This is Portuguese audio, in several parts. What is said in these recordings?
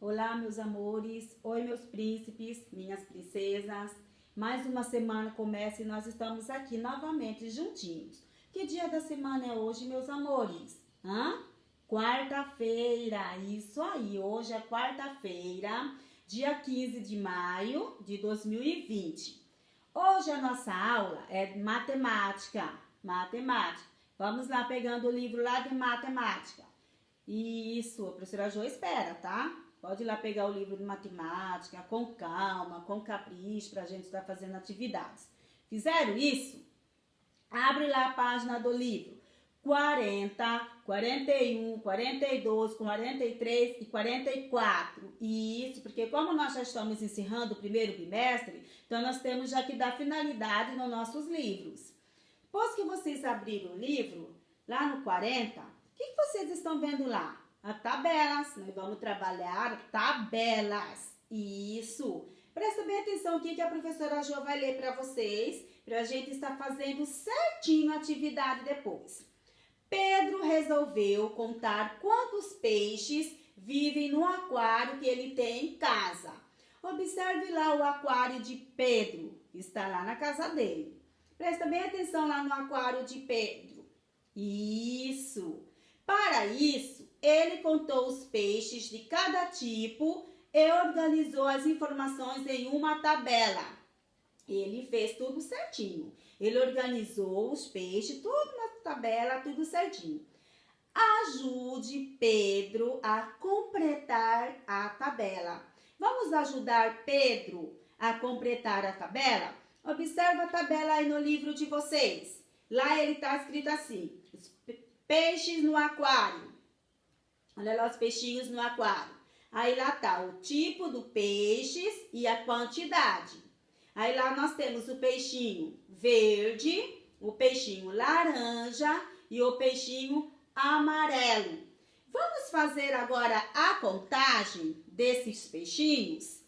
Olá, meus amores. Oi, meus príncipes, minhas princesas. Mais uma semana começa e nós estamos aqui novamente juntinhos. Que dia da semana é hoje, meus amores? Quarta-feira, isso aí. Hoje é quarta-feira, dia 15 de maio de 2020. Hoje a nossa aula é matemática. Vamos lá pegando o livro lá de matemática. Isso, a professora Jo espera, tá? Pode ir lá pegar o livro de matemática com calma, com capricho, pra gente estar fazendo atividades. Fizeram isso? Abre lá a página do livro. 40, 41, 42, 43 e 44. Isso, porque como nós já estamos encerrando o primeiro bimestre, então nós temos já que dar finalidade nos nossos livros. Depois que vocês abriram o livro, lá no 40, o que vocês estão vendo lá? As tabelas. Nós vamos trabalhar tabelas. Isso. Presta bem atenção aqui que a professora Jo vai ler para vocês, para a gente estar fazendo certinho a atividade depois. Pedro resolveu contar quantos peixes vivem no aquário que ele tem em casa. Observe lá o aquário de Pedro. Está lá na casa dele. Presta bem atenção lá no aquário de Pedro. Isso. Para isso, ele contou os peixes de cada tipo e organizou as informações em uma tabela. Ele fez tudo certinho. Ele organizou os peixes, tudo na tabela, tudo certinho. Ajude Pedro a completar a tabela. Vamos ajudar Pedro a completar a tabela? Observa a tabela aí no livro de vocês. Lá ele está escrito assim: peixes no aquário. Olha lá os peixinhos no aquário. Aí lá tá o tipo do peixes e a quantidade. Aí lá nós temos o peixinho verde, o peixinho laranja e o peixinho amarelo. Vamos fazer agora a contagem desses peixinhos?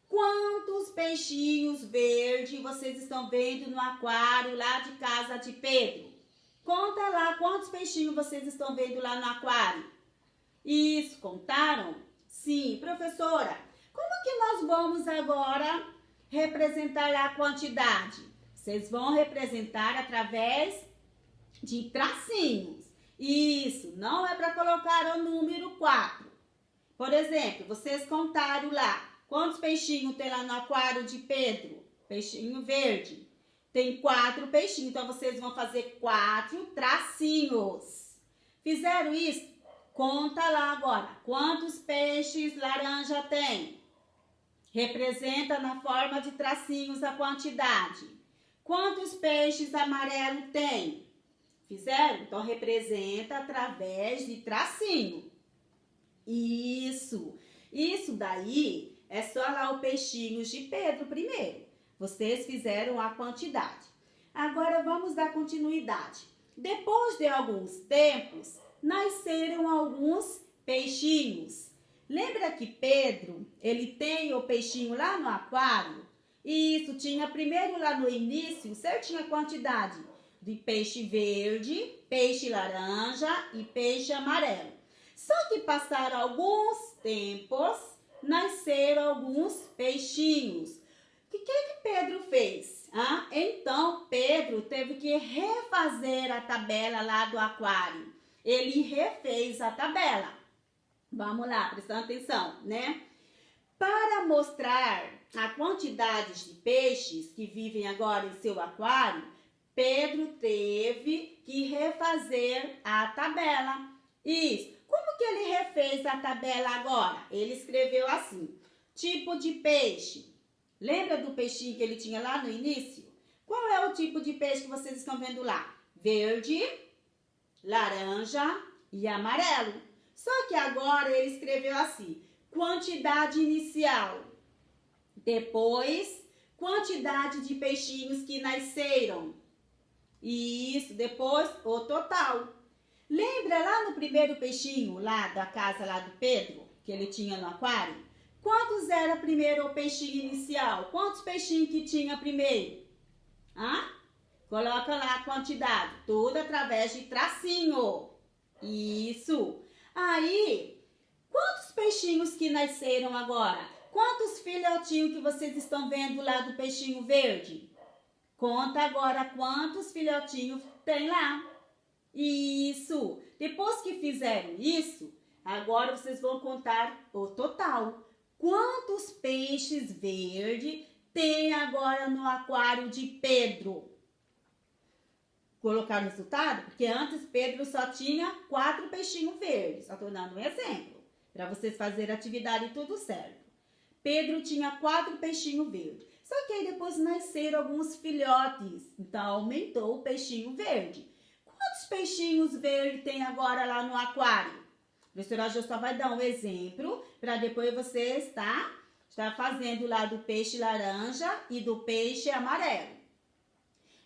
Quantos peixinhos verdes vocês estão vendo no aquário lá de casa de Pedro? Conta lá quantos peixinhos vocês estão vendo lá no aquário. Isso, contaram? Sim, professora. Como que nós vamos agora representar a quantidade? Vocês vão representar através de tracinhos. Isso, não é para colocar o número 4. Por exemplo, vocês contaram lá. Quantos peixinhos tem lá no aquário de Pedro? Peixinho verde. Tem 4 peixinhos, então vocês vão fazer 4 tracinhos. Fizeram isso? Conta lá agora. Quantos peixes laranja tem? Representa na forma de tracinhos a quantidade. Quantos peixes amarelo tem? Fizeram? Então representa através de tracinho. Isso. Isso daí é só lá o peixinhos de Pedro primeiro. Vocês fizeram a quantidade. Agora vamos dar continuidade. Depois de alguns tempos, nasceram alguns peixinhos. Lembra que Pedro, ele tem o peixinho lá no aquário? Isso, tinha primeiro lá no início, certinho a quantidade de peixe verde, peixe laranja e peixe amarelo. Só que passaram alguns tempos, nasceram alguns peixinhos. O que Pedro fez? Então, Pedro teve que refazer a tabela lá do aquário. Ele refez a tabela. Vamos lá, prestando atenção, né? Para mostrar a quantidade de peixes que vivem agora em seu aquário, Pedro teve que refazer a tabela. Isso. Como que ele refez a tabela agora? Ele escreveu assim: tipo de peixe. Lembra do peixinho que ele tinha lá no início? Qual é o tipo de peixe que vocês estão vendo lá? Verde, laranja e amarelo. Só que agora ele escreveu assim: quantidade inicial. Depois, quantidade de peixinhos que nasceram. Isso, depois o total. Lembra lá no primeiro peixinho, lá da casa lá do Pedro, que ele tinha no aquário? Quantos era primeiro o peixinho inicial? Quantos peixinhos que tinha primeiro? Coloca lá a quantidade, tudo através de tracinho. Isso. Aí, quantos peixinhos peixinhos que nasceram agora? Quantos filhotinhos que vocês estão vendo lá do peixinho verde? Conta agora quantos filhotinhos tem lá. Isso. Depois que fizeram isso, agora vocês vão contar o total. Quantos peixes verdes tem agora no aquário de Pedro? Colocar o resultado? Porque antes Pedro só tinha 4 peixinhos verdes. Só estou dando um exemplo. Para vocês fazerem a atividade tudo certo. Pedro tinha 4 peixinhos verdes. Só que aí depois nasceram alguns filhotes. Então aumentou o peixinho verde. Quantos peixinhos verdes tem agora lá no aquário? A professora Jo só vai dar um exemplo para depois você estar fazendo lá do peixe laranja e do peixe amarelo.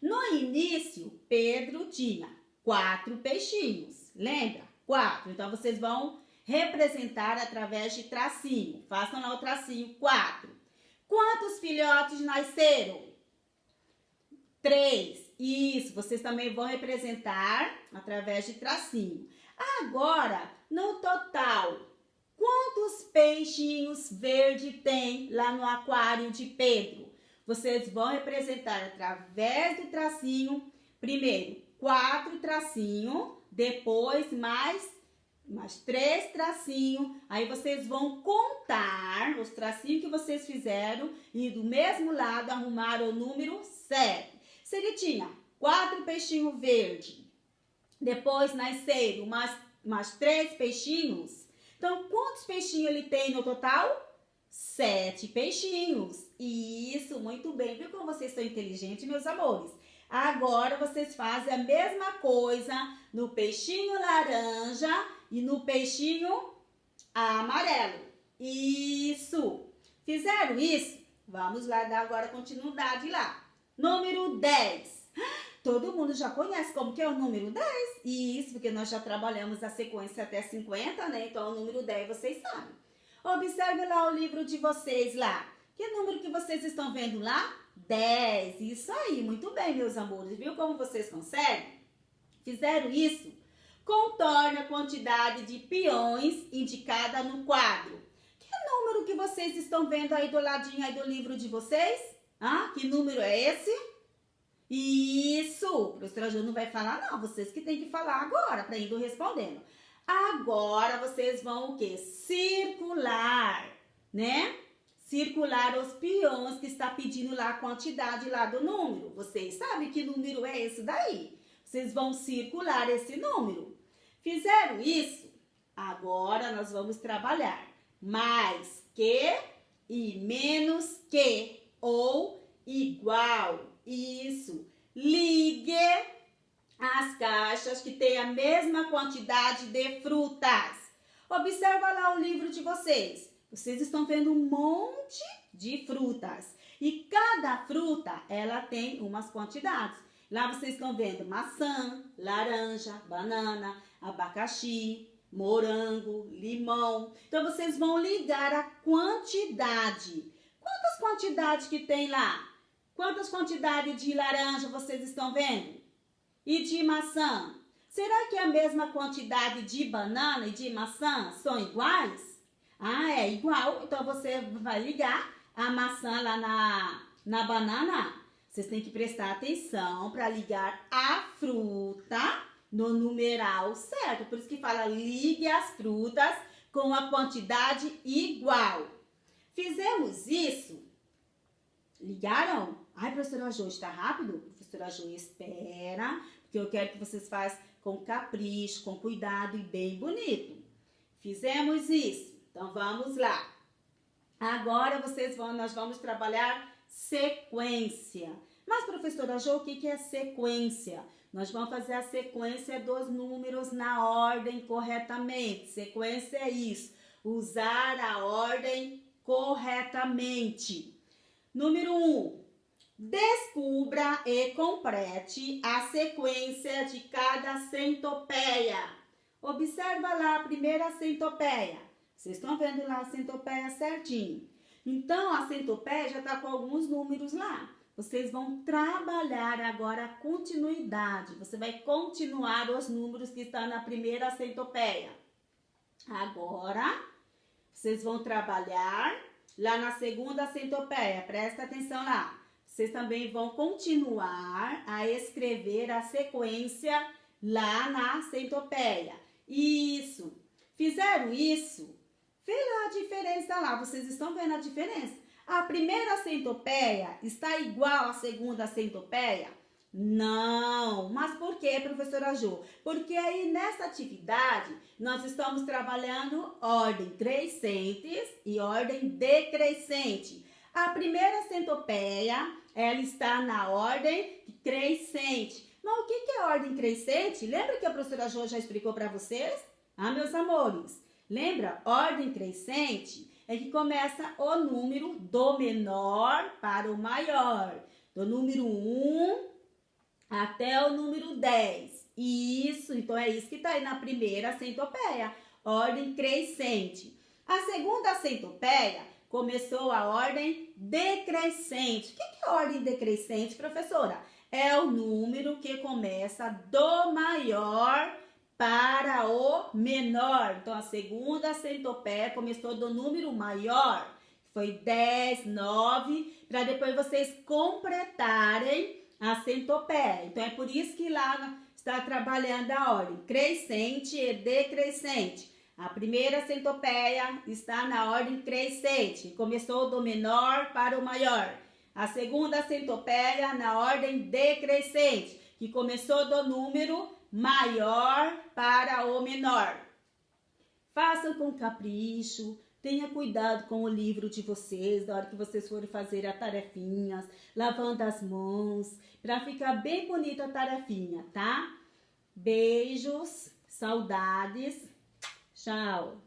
No início, Pedro tinha 4 peixinhos. Lembra? 4. Então, vocês vão representar através de tracinho. Façam lá o tracinho. 4. Quantos filhotes nasceram? 3. Isso, vocês também vão representar através de tracinho. Agora, no total, quantos peixinhos verdes tem lá no aquário de Pedro? Vocês vão representar através do tracinho. Primeiro, 4 tracinhos, depois mais 3 tracinhos. Aí vocês vão contar os tracinhos que vocês fizeram e do mesmo lado arrumar o número certo. Se ele tinha 4 peixinhos verdes, depois nasceram mais 3 peixinhos. Então, quantos peixinhos ele tem no total? 7 peixinhos. Isso, muito bem. Viu como vocês são inteligentes, meus amores? Agora, vocês fazem a mesma coisa no peixinho laranja e no peixinho amarelo. Isso. Fizeram isso? Vamos lá dar agora continuidade lá. Número 10. Todo mundo já conhece como que é o número 10? Isso, porque nós já trabalhamos a sequência até 50, né? Então, o número 10 vocês sabem. Observe lá o livro de vocês lá. Que número que vocês estão vendo lá? 10. Isso aí, muito bem, meus amores. Viu como vocês conseguem? Fizeram isso? Contorne a quantidade de peões indicada no quadro. Que número que vocês estão vendo aí do ladinho aí do livro de vocês? Que número é esse? Isso! O professor Ju não vai falar, não. Vocês que tem que falar agora, para ir respondendo. Agora, vocês vão o quê? Circular, né? Circular os peões que está pedindo lá a quantidade lá do número. Vocês sabem que número é esse daí? Vocês vão circular esse número. Fizeram isso? Agora, nós vamos trabalhar mais que e menos que ou igual. Isso. Ligue as caixas que têm a mesma quantidade de frutas. Observa lá o livro de vocês. Vocês estão vendo um monte de frutas. E cada fruta, ela tem umas quantidades. Lá vocês estão vendo maçã, laranja, banana, abacaxi, morango, limão. Então, vocês vão ligar a quantidade. Quantas quantidades que tem lá? Quantas quantidades de laranja vocês estão vendo? E de maçã? Será que a mesma quantidade de banana e de maçã são iguais? É igual. Então, você vai ligar a maçã lá na banana. Vocês têm que prestar atenção para ligar a fruta no numeral certo. Por isso que fala, ligue as frutas com a quantidade igual. Fizemos isso? Ligaram? Professora Jo, está rápido? Professora Jo, espera, porque eu quero que vocês façam com capricho, com cuidado e bem bonito. Fizemos isso? Então, vamos lá. Agora, nós vamos trabalhar sequência. Mas, professora Jo, o que é sequência? Nós vamos fazer a sequência dos números na ordem corretamente. Sequência é isso, usar a ordem corretamente. Número 1. Descubra e complete a sequência de cada centopeia. Observa lá a primeira centopeia. Vocês estão vendo lá a centopeia certinho. Então, a centopeia já está com alguns números lá. Vocês vão trabalhar agora a continuidade. Você vai continuar os números que estão na primeira centopeia. Agora, vocês vão trabalhar lá na segunda centopeia. Presta atenção lá. Vocês também vão continuar a escrever a sequência lá na centopeia. Isso. Fizeram isso? Vê lá a diferença lá. Vocês estão vendo a diferença? A primeira centopeia está igual à segunda centopeia? Não. Mas por quê, professora Jo? Porque aí nessa atividade nós estamos trabalhando ordem crescente e ordem decrescente. A primeira centopeia, ela está na ordem crescente. Mas o que é ordem crescente? Lembra que a professora Jo já explicou para vocês? Ah, meus amores, lembra? Ordem crescente é que começa o número do menor para o maior. Do número 1 até o número 10. Isso, então é isso que está aí na primeira centopeia. Ordem crescente. A segunda centopeia começou a ordem decrescente. O que é ordem decrescente, professora? É o número que começa do maior para o menor. Então, a segunda centopeia começou do número maior, que foi 10, 9, para depois vocês completarem a centopeia. Então, é por isso que lá está trabalhando a ordem crescente e decrescente. A primeira centopeia está na ordem crescente, começou do menor para o maior. A segunda centopeia na ordem decrescente, que começou do número maior para o menor. Façam com capricho, tenha cuidado com o livro de vocês, na hora que vocês forem fazer as tarefinhas, lavando as mãos, para ficar bem bonita a tarefinha, tá? Beijos, saudades, tchau!